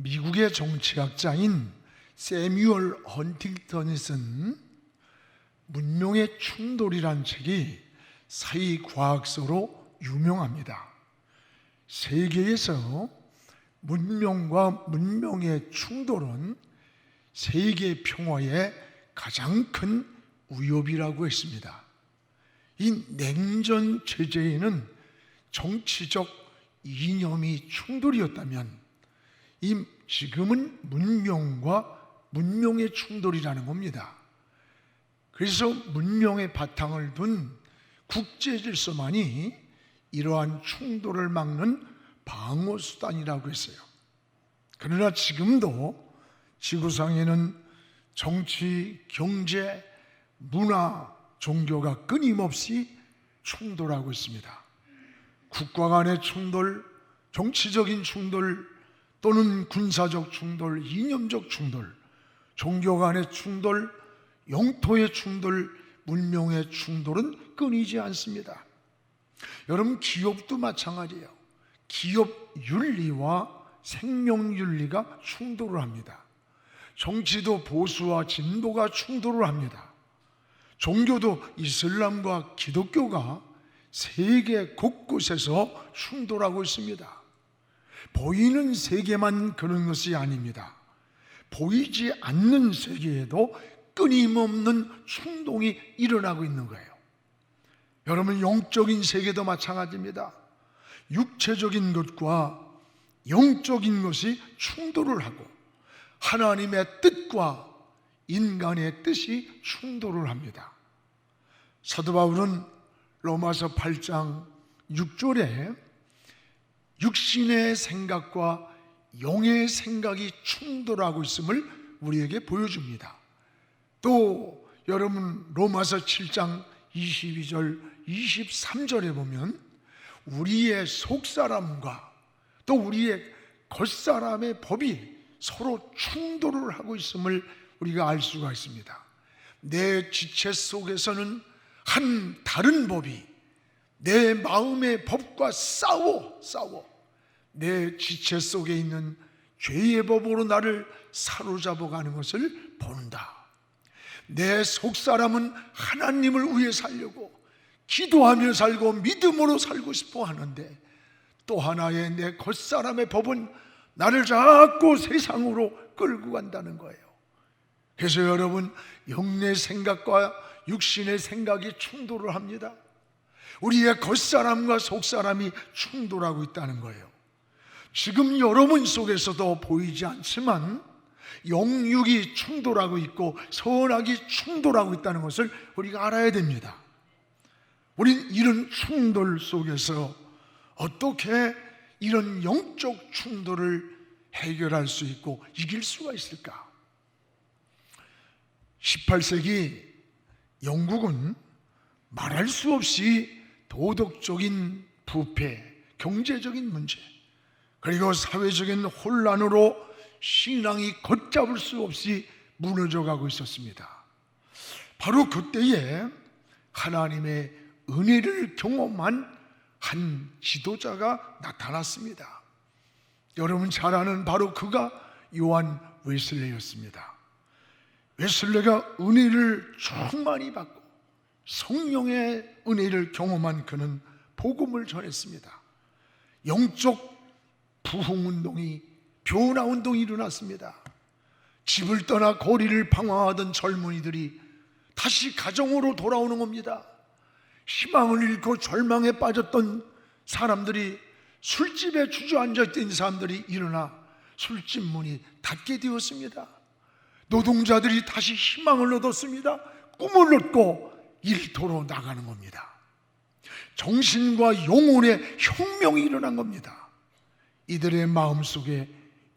미국의 정치학자인 세뮤얼 헌팅턴이 쓴 문명의 충돌이란 책이 사회과학서로 유명합니다. 세계에서 문명과 문명의 충돌은 세계 평화의 가장 큰 위협이라고 했습니다. 이 냉전 체제에는 정치적 이념이 충돌이었다면 지금은 문명과 문명의 충돌이라는 겁니다. 그래서 문명의 바탕을 둔 국제질서만이 이러한 충돌을 막는 방어수단이라고 했어요. 그러나 지금도 지구상에는 정치, 경제, 문화, 종교가 끊임없이 충돌하고 있습니다. 국가 간의 충돌, 정치적인 충돌, 또는 군사적 충돌, 이념적 충돌, 종교 간의 충돌, 영토의 충돌, 문명의 충돌은 끊이지 않습니다. 여러분, 기업도 마찬가지예요. 기업 윤리와 생명 윤리가 충돌을 합니다. 정치도 보수와 진보가 충돌을 합니다. 종교도 이슬람과 기독교가 세계 곳곳에서 충돌하고 있습니다. 보이는 세계만 그런 것이 아닙니다. 보이지 않는 세계에도 끊임없는 충동이 일어나고 있는 거예요. 여러분, 영적인 세계도 마찬가지입니다. 육체적인 것과 영적인 것이 충돌을 하고 하나님의 뜻과 인간의 뜻이 충돌을 합니다. 사도 바울은 로마서 8장 6절에 육신의 생각과 영의 생각이 충돌하고 있음을 우리에게 보여줍니다. 또 여러분, 로마서 7장 22절 23절에 보면 우리의 속사람과 또 우리의 겉사람의 법이 서로 충돌을 하고 있음을 우리가 알 수가 있습니다. 내 지체 속에서는 한 다른 법이 내 마음의 법과 싸워 내 지체 속에 있는 죄의 법으로 나를 사로잡아가는 것을 본다. 내 속사람은 하나님을 위해 살려고 기도하며 살고 믿음으로 살고 싶어 하는데, 또 하나의 내 겉사람의 법은 나를 자꾸 세상으로 끌고 간다는 거예요. 그래서 여러분, 영의 생각과 육신의 생각이 충돌을 합니다. 우리의 겉사람과 속사람이 충돌하고 있다는 거예요. 지금 여러분 속에서도 보이지 않지만 영육이 충돌하고 있고 선악이 충돌하고 있다는 것을 우리가 알아야 됩니다. 우린 이런 충돌 속에서 어떻게 이런 영적 충돌을 해결할 수 있고 이길 수가 있을까? 18세기 영국은 말할 수 없이 도덕적인 부패, 경제적인 문제, 그리고 사회적인 혼란으로 신앙이 걷잡을 수 없이 무너져가고 있었습니다. 바로 그때에 하나님의 은혜를 경험한 한 지도자가 나타났습니다. 여러분 잘 아는 바로 그가 요한 웨슬레였습니다. 웨슬레가 은혜를 충만히 받고 성령의 은혜를 경험한 그는 복음을 전했습니다. 영적 부흥운동이, 변화운동이 일어났습니다. 집을 떠나 거리를 방황하던 젊은이들이 다시 가정으로 돌아오는 겁니다. 희망을 잃고 절망에 빠졌던 사람들이, 술집에 주저앉아 있던 사람들이 일어나 술집 문이 닫게 되었습니다. 노동자들이 다시 희망을 얻었습니다. 꿈을 얻고 일터로 나가는 겁니다. 정신과 영혼의 혁명이 일어난 겁니다. 이들의 마음속에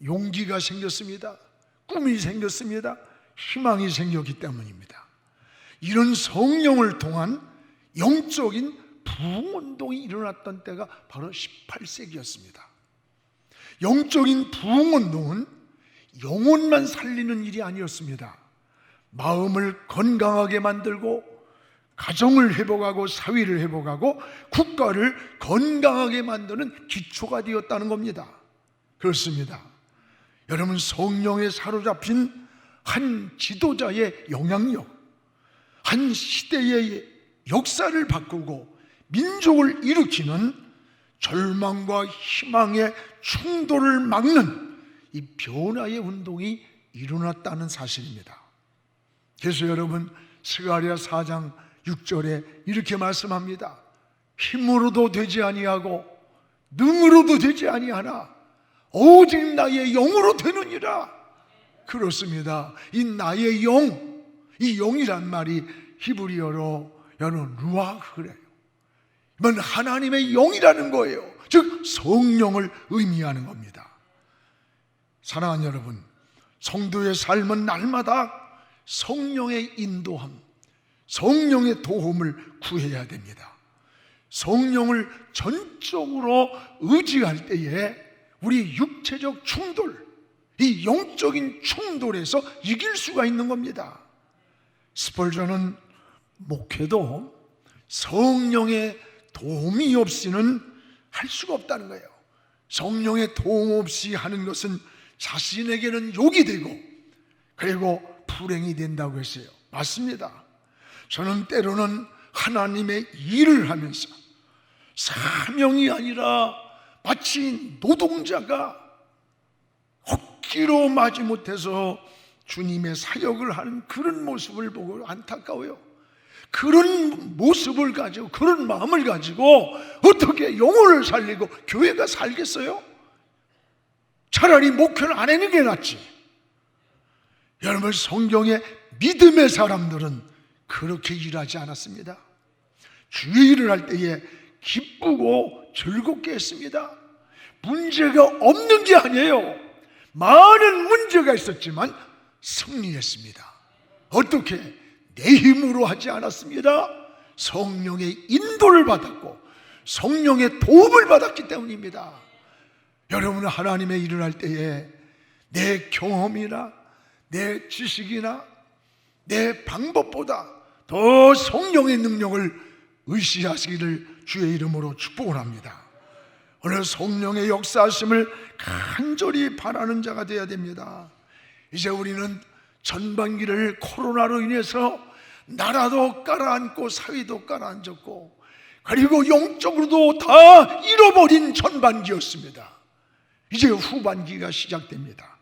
용기가 생겼습니다. 꿈이 생겼습니다. 희망이 생겼기 때문입니다. 이런 성령을 통한 영적인 부흥운동이 일어났던 때가 바로 18세기였습니다. 영적인 부흥운동은 영혼만 살리는 일이 아니었습니다. 마음을 건강하게 만들고 가정을 회복하고 사회를 회복하고 국가를 건강하게 만드는 기초가 되었다는 겁니다. 그렇습니다. 여러분, 성령에 사로잡힌 한 지도자의 영향력, 한 시대의 역사를 바꾸고 민족을 일으키는 절망과 희망의 충돌을 막는 이 변화의 운동이 일어났다는 사실입니다. 그래서 여러분, 스가랴 4장 6절에 이렇게 말씀합니다. 힘으로도 되지 아니하고 능으로도 되지 아니하나 오직 나의 영으로 되느니라. 그렇습니다. 이 나의 영, 이 영이란 말이 히브리어로 여러분 루아흐래요. 이건 하나님의 영이라는 거예요. 즉 성령을 의미하는 겁니다. 사랑하는 여러분, 성도의 삶은 날마다 성령의 인도함, 성령의 도움을 구해야 됩니다. 성령을 전적으로 의지할 때에 우리 육체적 충돌, 이 영적인 충돌에서 이길 수가 있는 겁니다. 스펄전은 목회도 성령의 도움이 없이는 할 수가 없다는 거예요. 성령의 도움 없이 하는 것은 자신에게는 욕이 되고 그리고 불행이 된다고 했어요. 맞습니다. 저는 때로는 하나님의 일을 하면서 사명이 아니라 마치 노동자가 억지로 마지못해서 주님의 사역을 하는 그런 모습을 보고 안타까워요. 그런 모습을 가지고, 그런 마음을 가지고 어떻게 영혼을 살리고 교회가 살겠어요? 차라리 목회를 안 하는 게 낫지. 여러분, 성경의 믿음의 사람들은 그렇게 일하지 않았습니다. 주의 일을 할 때에 기쁘고 즐겁게 했습니다. 문제가 없는 게 아니에요. 많은 문제가 있었지만 승리했습니다. 어떻게? 내 힘으로 하지 않았습니다. 성령의 인도를 받았고 성령의 도움을 받았기 때문입니다. 여러분은 하나님의 일을 할 때에 내 경험이나 내 지식이나 내 방법보다 더 성령의 능력을 의시하시기를 주의 이름으로 축복을 합니다. 오늘 성령의 역사하심을 간절히 바라는 자가 되어야 됩니다. 이제 우리는 전반기를 코로나로 인해서 나라도 깔아앉고 사회도 깔아앉았고 그리고 영적으로도 다 잃어버린 전반기였습니다. 이제 후반기가 시작됩니다.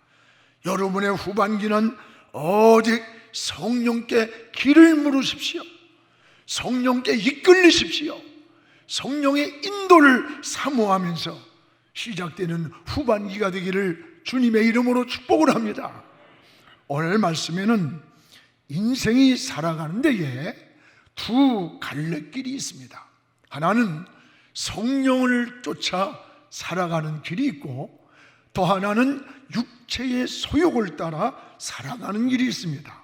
여러분의 후반기는 오직 성령께 길을 물으십시오. 성령께 이끌리십시오. 성령의 인도를 사모하면서 시작되는 후반기가 되기를 주님의 이름으로 축복을 합니다. 오늘 말씀에는 인생이 살아가는 데에 두 갈래길이 있습니다. 하나는 성령을 쫓아 살아가는 길이 있고 또 하나는 육체의 소욕을 따라 살아가는 길이 있습니다.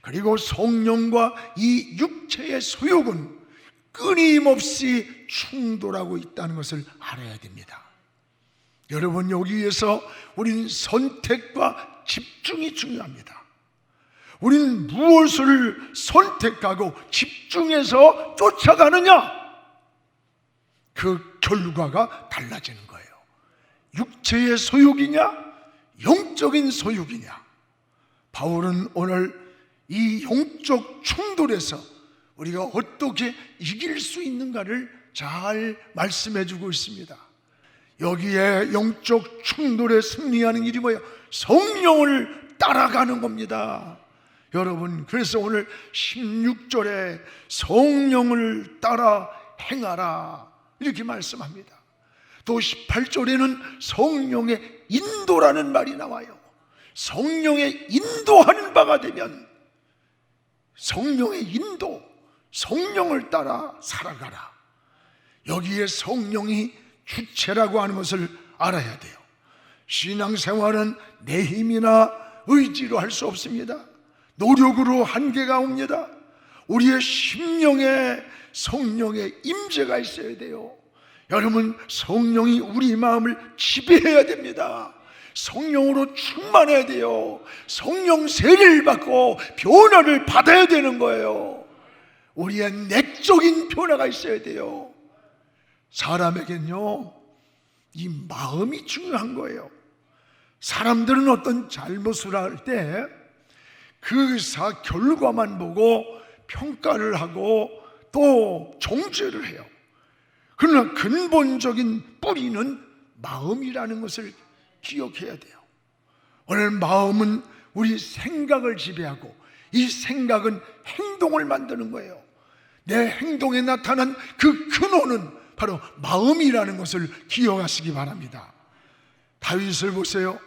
그리고 성령과 이 육체의 소욕은 끊임없이 충돌하고 있다는 것을 알아야 됩니다. 여러분, 여기에서 우리는 선택과 집중이 중요합니다. 우리는 무엇을 선택하고 집중해서 쫓아가느냐, 그 결과가 달라지는 거예요. 육체의 소욕이냐 영적인 소욕이냐. 바울은 오늘 이 영적 충돌에서 우리가 어떻게 이길 수 있는가를 잘 말씀해 주고 있습니다. 여기에 영적 충돌에 승리하는 일이 뭐예요? 성령을 따라가는 겁니다. 여러분, 그래서 오늘 16절에 성령을 따라 행하라 이렇게 말씀합니다. 또 18절에는 성령의 인도라는 말이 나와요. 성령의 인도하는 바가 되면 성령의 인도, 성령을 따라 살아가라. 여기에 성령이 주체라고 하는 것을 알아야 돼요. 신앙생활은 내 힘이나 의지로 할 수 없습니다. 노력으로 한계가 옵니다. 우리의 심령에 성령의 임재가 있어야 돼요. 여러분, 성령이 우리 마음을 지배해야 됩니다. 성령으로 충만해야 돼요. 성령 세례를 받고 변화를 받아야 되는 거예요. 우리의 내적인 변화가 있어야 돼요. 사람에겐요, 이 마음이 중요한 거예요. 사람들은 어떤 잘못을 할 때 그 결과만 보고 평가를 하고 또 정죄를 해요. 그러나 근본적인 뿌리는 마음이라는 것을 기억해야 돼요. 오늘 마음은 우리 생각을 지배하고 이 생각은 행동을 만드는 거예요. 내 행동에 나타난 그 근원은 바로 마음이라는 것을 기억하시기 바랍니다. 다윗을 보세요.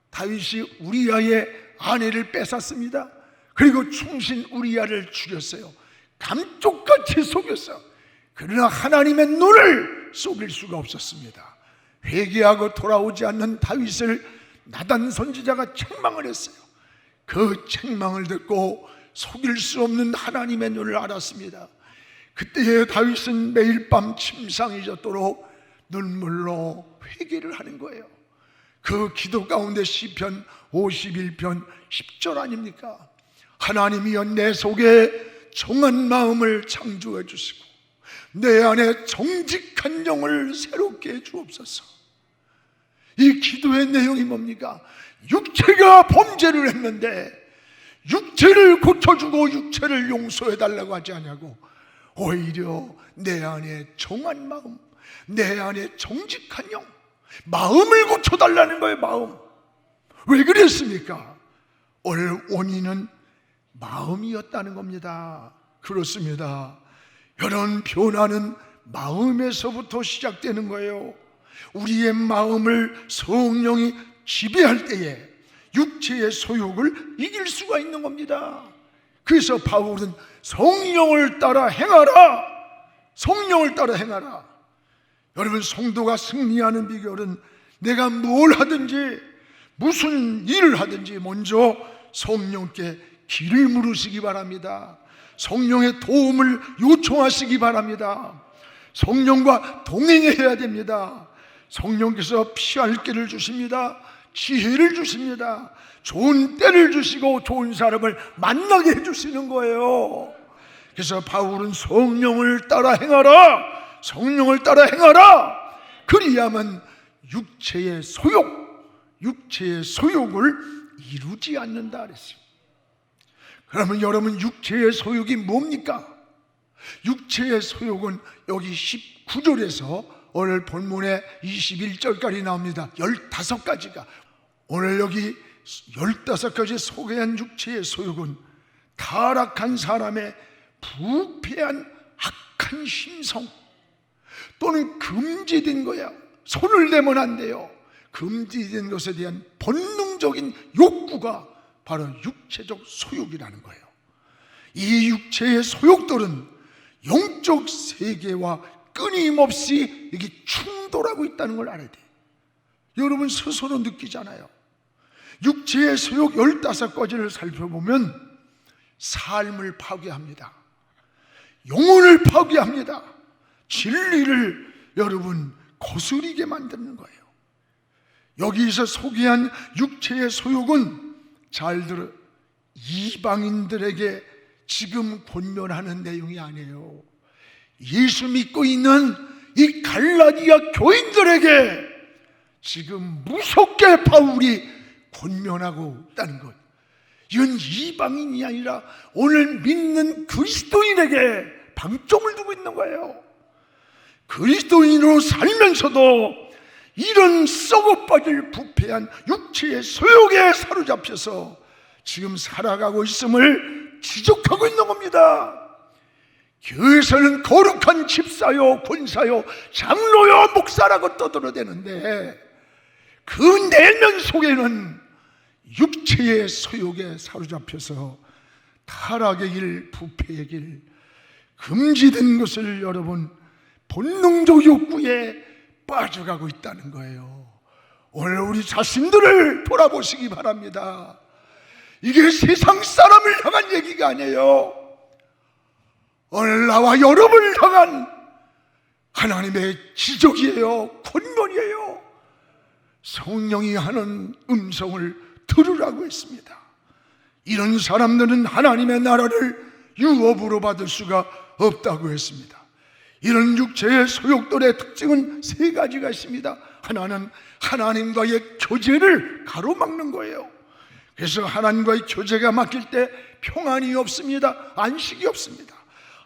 다윗이 우리아의 아내를 뺏었습니다. 그리고 충신 우리아를 죽였어요. 감쪽같이 속였어요. 그러나 하나님의 눈을 속일 수가 없었습니다. 회개하고 돌아오지 않는 다윗을 나단 선지자가 책망을 했어요. 그 책망을 듣고 속일 수 없는 하나님의 눈을 알았습니다. 그때에 다윗은 매일 밤 침상이 젖도록 눈물로 회개를 하는 거예요. 그 기도 가운데 시편 51편 10절 아닙니까? 하나님이여 내 속에 정한 마음을 창조해 주시고 내 안에 정직한 영을 새롭게 해 주옵소서. 이 기도의 내용이 뭡니까? 육체가 범죄를 했는데 육체를 고쳐주고 육체를 용서해 달라고 하지 않냐고, 오히려 내 안에 정한 마음, 내 안에 정직한 영, 마음을 고쳐달라는 거예요. 마음. 왜 그랬습니까? 오늘 원인은 마음이었다는 겁니다. 그렇습니다. 여러분, 변화는 마음에서부터 시작되는 거예요. 우리의 마음을 성령이 지배할 때에 육체의 소욕을 이길 수가 있는 겁니다. 그래서 바울은 성령을 따라 행하라, 성령을 따라 행하라. 여러분, 성도가 승리하는 비결은 내가 뭘 하든지 무슨 일을 하든지 먼저 성령께 길을 물으시기 바랍니다. 성령의 도움을 요청하시기 바랍니다. 성령과 동행해야 됩니다. 성령께서 피할 길을 주십니다. 지혜를 주십니다. 좋은 때를 주시고 좋은 사람을 만나게 해주시는 거예요. 그래서 바울은 성령을 따라 행하라, 성령을 따라 행하라. 그리야만 육체의 소욕을 이루지 않는다 그랬어요. 그러면 여러분, 육체의 소욕이 뭡니까? 육체의 소욕은 여기 19절에서 오늘 본문에 21절까지 나옵니다. 15가지가. 오늘 여기 15가지 소개한 육체의 소욕은 타락한 사람의 부패한 악한 심성 또는 금지된 거야. 손을 대면 안 돼요. 금지된 것에 대한 본능적인 욕구가 바로 육체적 소욕이라는 거예요. 이 육체의 소욕들은 영적 세계와 끊임없이 이게 충돌하고 있다는 걸 알아야 돼요. 여러분 스스로 느끼잖아요. 육체의 소욕 15가지를 살펴보면 삶을 파괴합니다. 영혼을 파괴합니다. 진리를 여러분 거스리게 만드는 거예요. 여기서 소개한 육체의 소욕은 잘 들어, 이방인들에게 지금 권면하는 내용이 아니에요. 예수 믿고 있는 이 갈라디아 교인들에게 지금 무섭게 바울이 권면하고 있다는 것. 이건 이방인이 아니라 오늘 믿는 그리스도인에게 방점을 두고 있는 거예요. 그리스도인으로 살면서도 이런 썩어빠질 부패한 육체의 소욕에 사로잡혀서 지금 살아가고 있음을 지적하고 있는 겁니다. 교회에서는 거룩한 집사요, 권사요, 장로요, 목사라고 떠들어대는데 그 내면 속에는 육체의 소욕에 사로잡혀서 타락의 길, 부패의 길, 금지된 것을 여러분 본능적 욕구에 빠져가고 있다는 거예요. 오늘 우리 자신들을 돌아보시기 바랍니다. 이게 세상 사람을 향한 얘기가 아니에요. 오늘 나와 여러분을 향한 하나님의 지적이에요. 권면이에요. 성령이 하는 음성을 들으라고 했습니다. 이런 사람들은 하나님의 나라를 유업으로 받을 수가 없다고 했습니다. 이런 육체의 소욕들의 특징은 3가지가 있습니다. 하나는 하나님과의 교제를 가로막는 거예요. 그래서 하나님과의 교제가 막힐 때 평안이 없습니다. 안식이 없습니다.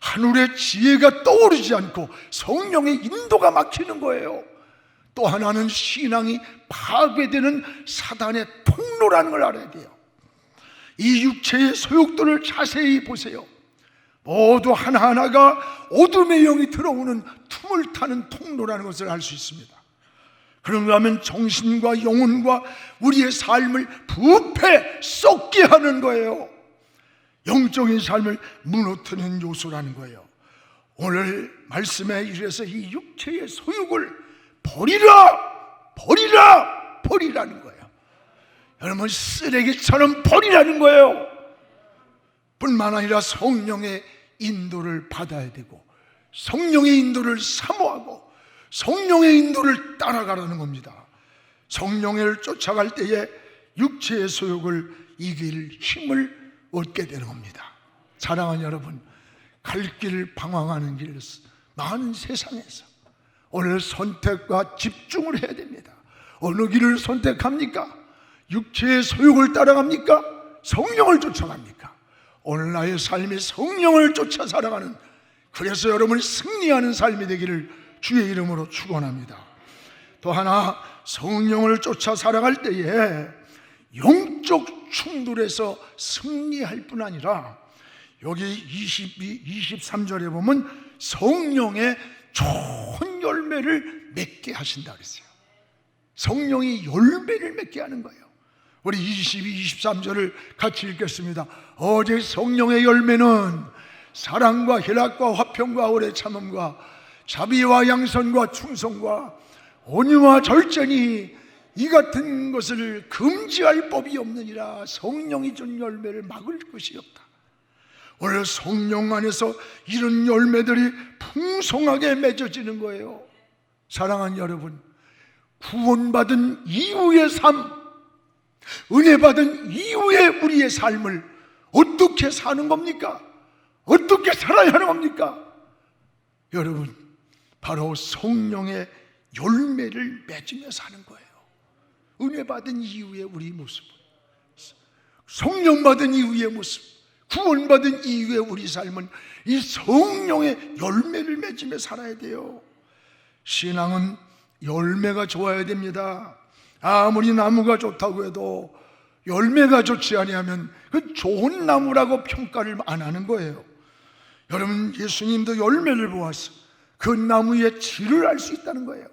하늘의 지혜가 떠오르지 않고 성령의 인도가 막히는 거예요. 또 하나는 신앙이 파괴되는 사단의 통로라는 걸 알아야 돼요. 이 육체의 소욕들을 자세히 보세요. 모두 하나하나가 어둠의 영이 들어오는 틈을 타는 통로라는 것을 알 수 있습니다. 그런가 하면 정신과 영혼과 우리의 삶을 부패 썩게 하는 거예요. 영적인 삶을 무너뜨리는 요소라는 거예요. 오늘 말씀에 이르러서 이 육체의 소욕을 버리라, 버리라, 버리라는 거예요. 여러분, 쓰레기처럼 버리라는 거예요. 뿐만 아니라 성령의 인도를 받아야 되고 성령의 인도를 사모하고 성령의 인도를 따라가라는 겁니다. 성령을 쫓아갈 때에 육체의 소욕을 이길 힘을 얻게 되는 겁니다. 사랑하는 여러분, 갈 길 방황하는 길 많은 세상에서 오늘 선택과 집중을 해야 됩니다. 어느 길을 선택합니까? 육체의 소욕을 따라갑니까? 성령을 쫓아갑니까? 오늘 나의 삶이 성령을 쫓아 살아가는, 그래서 여러분이 승리하는 삶이 되기를 주의 이름으로 축원합니다. 또 하나, 성령을 쫓아 살아갈 때에 영적 충돌에서 승리할 뿐 아니라 여기 23절에 보면 성령의 좋은 열매를 맺게 하신다 그랬어요. 성령이 열매를 맺게 하는 거예요. 우리 22, 23절을 같이 읽겠습니다. 어제 성령의 열매는 사랑과 희락과 화평과 오래 참음과 자비와 양선과 충성과 온유와 절제니 이 같은 것을 금지할 법이 없느니라. 성령이 준 열매를 막을 것이 없다. 오늘 성령 안에서 이런 열매들이 풍성하게 맺어지는 거예요. 사랑하는 여러분, 구원받은 이후의 삶, 은혜 받은 이후의 우리의 삶을 어떻게 사는 겁니까? 어떻게 살아야 하는 겁니까? 여러분, 바로 성령의 열매를 맺으며 사는 거예요. 은혜 받은 이후의 우리 모습, 성령 받은 이후의 모습, 구원 받은 이후의 우리 삶은 이 성령의 열매를 맺으며 살아야 돼요. 신앙은 열매가 좋아야 됩니다. 아무리 나무가 좋다고 해도 열매가 좋지 아니하면 그 좋은 나무라고 평가를 안 하는 거예요. 여러분, 예수님도 열매를 보아서 그 나무의 질을 알 수 있다는 거예요.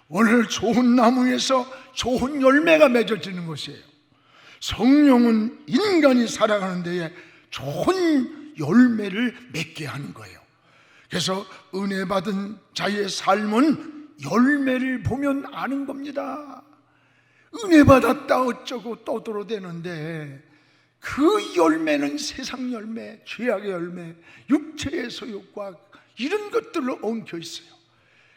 오늘 좋은 나무에서 좋은 열매가 맺어지는 것이에요. 성령은 인간이 살아가는 데에 좋은 열매를 맺게 하는 거예요. 그래서 은혜 받은 자의 삶은 열매를 보면 아는 겁니다. 은혜 받았다 어쩌고 떠들어대는데 그 열매는 세상 열매, 죄악의 열매, 육체의 소욕과 이런 것들로 엉켜 있어요.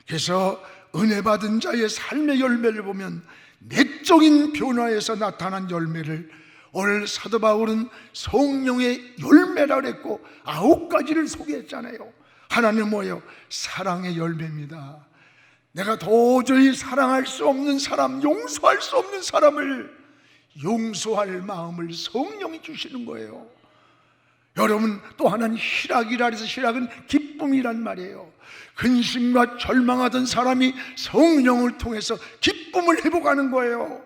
그래서 은혜 받은 자의 삶의 열매를 보면 내적인 변화에서 나타난 열매를 오늘 사도 바울은 성령의 열매라 그랬고 9가지를 소개했잖아요. 하나는 뭐예요? 사랑의 열매입니다. 내가 도저히 사랑할 수 없는 사람, 용서할 수 없는 사람을 용서할 마음을 성령이 주시는 거예요. 여러분, 또 하나는 희락이라 해서 희락은 기쁨이란 말이에요. 근심과 절망하던 사람이 성령을 통해서 기쁨을 회복하는 거예요.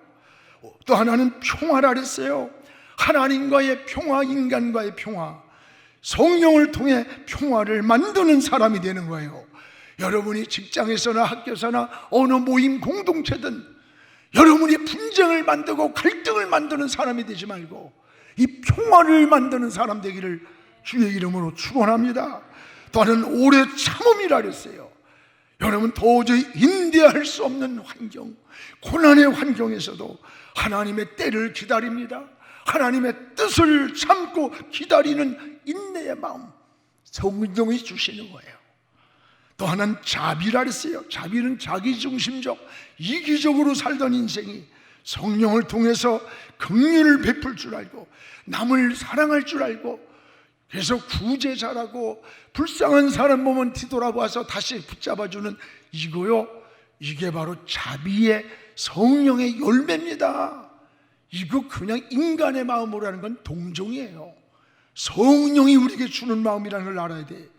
또 하나는 평화라 그랬어요. 하나님과의 평화, 인간과의 평화, 성령을 통해 평화를 만드는 사람이 되는 거예요. 여러분이 직장에서나 학교에서나 어느 모임 공동체든 여러분이 분쟁을 만들고 갈등을 만드는 사람이 되지 말고 이 평화를 만드는 사람 되기를 주의 이름으로 축원합니다. 또 하나는 오래 참음이라 그랬어요. 여러분, 도저히 인내할 수 없는 환경, 고난의 환경에서도 하나님의 때를 기다립니다. 하나님의 뜻을 참고 기다리는 인내의 마음 성령이 주시는 거예요. 또 하나는 자비라 그랬어요. 자비는 자기중심적, 이기적으로 살던 인생이 성령을 통해서 긍휼을 베풀 줄 알고 남을 사랑할 줄 알고, 그래서 구제자라고 불쌍한 사람 보면 뒤돌아봐서 다시 붙잡아주는 이거요, 이게 바로 자비의 성령의 열매입니다. 이거 그냥 인간의 마음으로 하는 건 동종이에요. 성령이 우리에게 주는 마음이라는 걸 알아야 돼.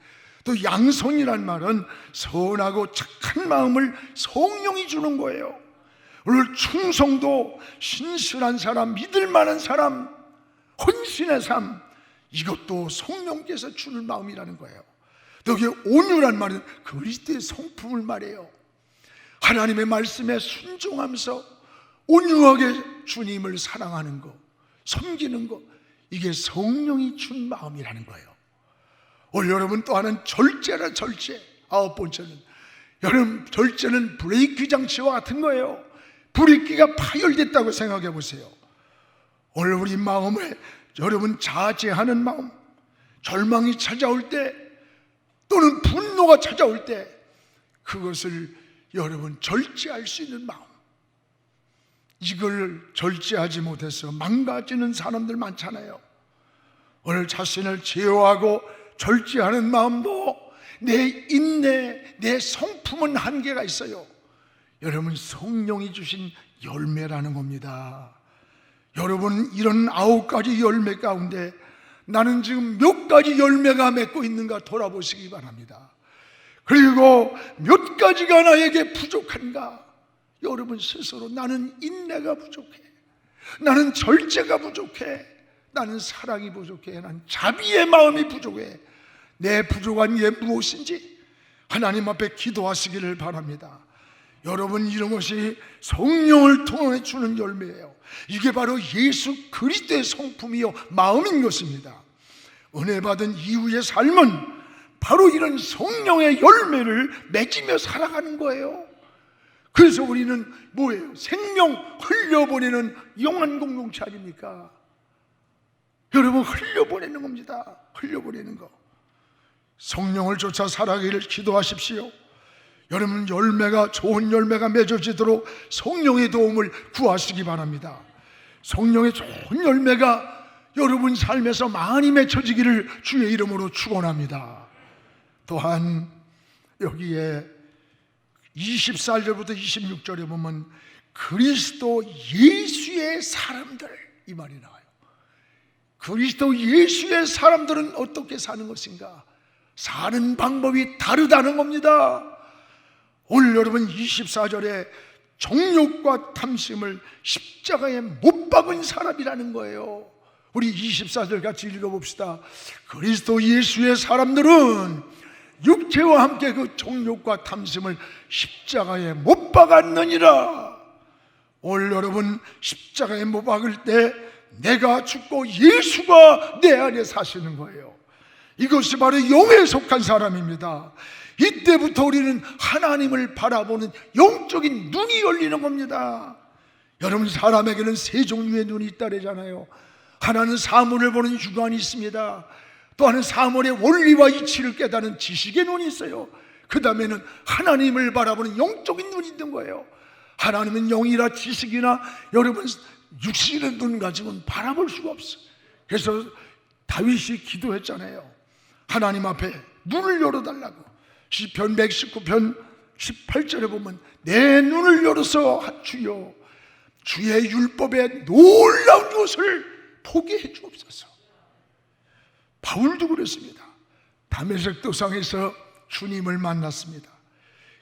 또 양선이란 말은 선하고 착한 마음을 성령이 주는 거예요. 오늘 충성도, 신실한 사람, 믿을 만한 사람, 헌신의 삶, 이것도 성령께서 주는 마음이라는 거예요. 또 여기 온유란 말은 그리스도의 성품을 말해요. 하나님의 말씀에 순종하면서 온유하게 주님을 사랑하는 것, 섬기는 것, 이게 성령이 준 마음이라는 거예요. 오늘 여러분 또 하나는 절제라. 절제. 9번째는, 여러분 절제는 브레이크 장치와 같은 거예요. 브레이크가 파열됐다고 생각해 보세요. 오늘 우리 마음에 여러분 자제하는 마음, 절망이 찾아올 때 또는 분노가 찾아올 때 그것을 여러분 절제할 수 있는 마음, 이걸 절제하지 못해서 망가지는 사람들 많잖아요. 오늘 자신을 제어하고 절제하는 마음도 내 인내, 내 성품은 한계가 있어요. 여러분 성령이 주신 열매라는 겁니다. 여러분 이런 9가지 열매 가운데 나는 지금 몇 가지 열매가 맺고 있는가 돌아보시기 바랍니다. 그리고 몇 가지가 나에게 부족한가? 여러분 스스로 나는 인내가 부족해, 나는 절제가 부족해, 나는 사랑이 부족해, 나는 자비의 마음이 부족해. 내 부족한 게 무엇인지 하나님 앞에 기도하시기를 바랍니다. 여러분 이런 것이 성령을 통해 주는 열매예요. 이게 바로 예수 그리스도의 성품이요 마음인 것입니다. 은혜 받은 이후의 삶은 바로 이런 성령의 열매를 맺으며 살아가는 거예요. 그래서 우리는 뭐예요? 생명 흘려보내는 영원 공동체 아닙니까? 여러분 흘려보내는 겁니다. 흘려보내는 거. 성령을 쫓아 살아가기를 기도하십시오. 여러분 열매가, 좋은 열매가 맺어지도록 성령의 도움을 구하시기 바랍니다. 성령의 좋은 열매가 여러분 삶에서 많이 맺혀지기를 주의 이름으로 축원합니다. 또한 여기에 24절부터 26절에 보면 그리스도 예수의 사람들, 이 말이 나와요. 그리스도 예수의 사람들은 어떻게 사는 것인가? 사는 방법이 다르다는 겁니다. 오늘 여러분 24절에 정욕과 탐심을 십자가에 못 박은 사람이라는 거예요. 우리 24절 같이 읽어봅시다. 그리스도 예수의 사람들은 육체와 함께 그 정욕과 탐심을 십자가에 못 박았느니라. 오늘 여러분 십자가에 못 박을 때 내가 죽고 예수가 내 안에 사시는 거예요. 이것이 바로 영에 속한 사람입니다. 이때부터 우리는 하나님을 바라보는 영적인 눈이 열리는 겁니다. 여러분 사람에게는 세 종류의 눈이 있다 그러잖아요. 하나는 사물을 보는 육안이 있습니다. 또 하나는 사물의 원리와 이치를 깨닫는 지식의 눈이 있어요. 그 다음에는 하나님을 바라보는 영적인 눈이 있는 거예요. 하나님은 영이나 지식이나 여러분 육신의 눈 가지고는 바라볼 수가 없어요. 그래서 다윗이 기도했잖아요. 하나님 앞에 눈을 열어달라고. 시편 119편 18절에 보면 내 눈을 열어서 주여 주의 율법의 놀라운 것을 보게 해 주옵소서. 바울도 그랬습니다. 다메섹 도상에서 주님을 만났습니다.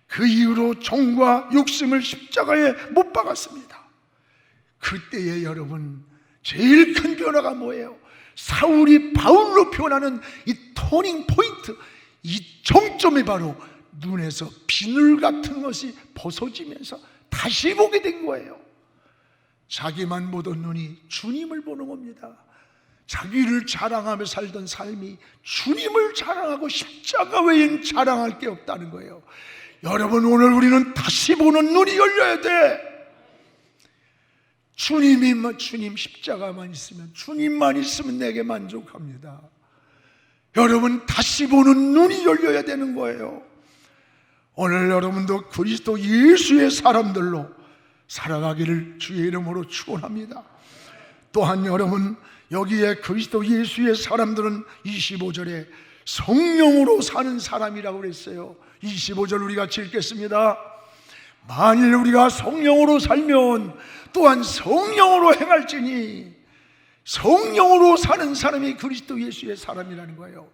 그 이후로 정과 욕심을 십자가에 못 박았습니다. 그때에 여러분 제일 큰 변화가 뭐예요? 사울이 바울로 표현하는 이 터닝 포인트, 이 정점이 바로 눈에서 비늘 같은 것이 벗어지면서 다시 보게 된 거예요. 자기만 보던 눈이 주님을 보는 겁니다. 자기를 자랑하며 살던 삶이 주님을 자랑하고 십자가 외엔 자랑할 게 없다는 거예요. 여러분 오늘 우리는 다시 보는 눈이 열려야 돼. 주님 십자가만 있으면, 주님만 있으면 내게 만족합니다. 여러분 다시 보는 눈이 열려야 되는 거예요. 오늘 여러분도 그리스도 예수의 사람들로 살아가기를 주의 이름으로 축원합니다. 또한 여러분 여기에 그리스도 예수의 사람들은 25절에 성령으로 사는 사람이라고 그랬어요. 25절 우리 같이 읽겠습니다. 만일 우리가 성령으로 살면 또한 성령으로 행할지니, 성령으로 사는 사람이 그리스도 예수의 사람이라는 거예요.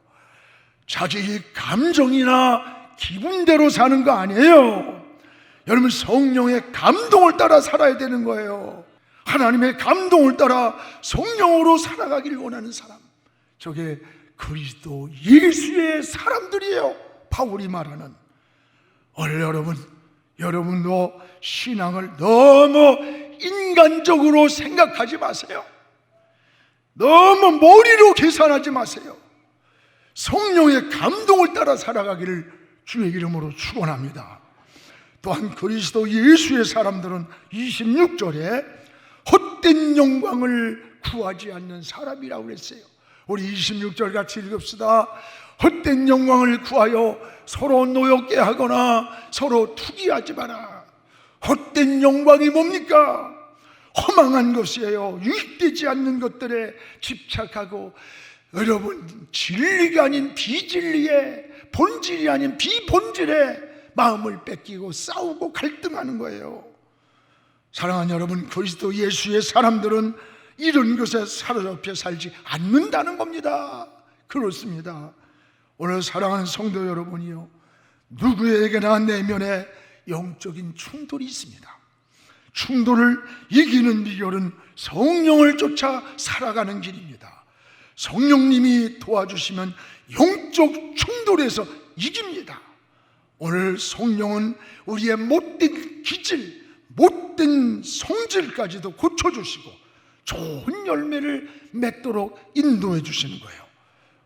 자기 감정이나 기분대로 사는 거 아니에요. 여러분, 성령의 감동을 따라 살아야 되는 거예요. 하나님의 감동을 따라 성령으로 살아가기를 원하는 사람, 저게 그리스도 예수의 사람들이에요. 바울이 말하는. 오늘 여러분도 신앙을 너무 인간적으로 생각하지 마세요. 너무 머리로 계산하지 마세요. 성령의 감동을 따라 살아가기를 주의 이름으로 축원합니다. 또한 그리스도 예수의 사람들은 26절에 헛된 영광을 구하지 않는 사람이라고 그랬어요. 우리 26절 같이 읽읍시다. 헛된 영광을 구하여 서로 노엽게 하거나 서로 투기하지 마라. 헛된 영광이 뭡니까? 허망한 것이에요. 유익되지 않는 것들에 집착하고, 여러분, 진리가 아닌 비진리에, 본질이 아닌 비본질에 마음을 뺏기고 싸우고 갈등하는 거예요. 사랑하는 여러분, 그리스도 예수의 사람들은 이런 것에 사로잡혀 살지 않는다는 겁니다. 그렇습니다. 오늘 사랑하는 성도 여러분이요, 누구에게나 내면에 영적인 충돌이 있습니다. 충돌을 이기는 비결은 성령을 쫓아 살아가는 길입니다. 성령님이 도와주시면 영적 충돌에서 이깁니다. 오늘 성령은 우리의 못된 기질, 못된 성질까지도 고쳐주시고 좋은 열매를 맺도록 인도해 주시는 거예요.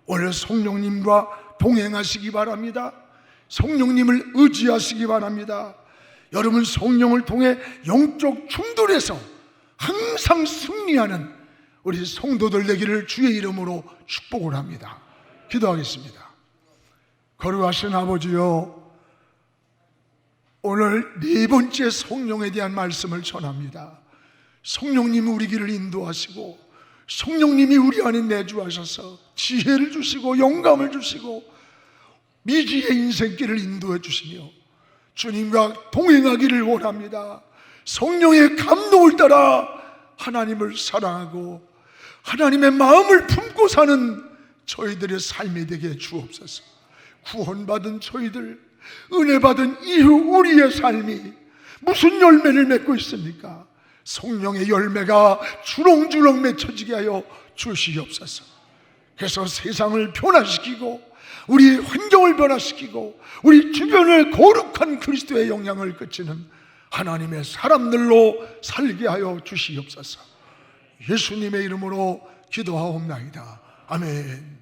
오늘 성령님과 동행하시기 바랍니다. 성령님을 의지하시기 바랍니다. 여러분, 성령을 통해 영적 충돌에서 항상 승리하는 우리 성도들 되기를 주의 이름으로 축복을 합니다. 기도하겠습니다. 거룩하신 아버지요, 오늘 네 번째 성령에 대한 말씀을 전합니다. 성령님이 우리 길을 인도하시고, 성령님이 우리 안에 내주하셔서 지혜를 주시고 영감을 주시고 미지의 인생길을 인도해 주시며 주님과 동행하기를 원합니다. 성령의 감동을 따라 하나님을 사랑하고 하나님의 마음을 품고 사는 저희들의 삶이 되게 주옵소서. 구원받은 저희들, 은혜받은 이후 우리의 삶이 무슨 열매를 맺고 있습니까? 성령의 열매가 주렁주렁 맺혀지게 하여 주시옵소서. 그래서 세상을 변화시키고 우리 환경을 변화시키고 우리 주변을 거룩한 그리스도의 영향을 끼치는 하나님의 사람들로 살게 하여 주시옵소서. 예수님의 이름으로 기도하옵나이다. 아멘.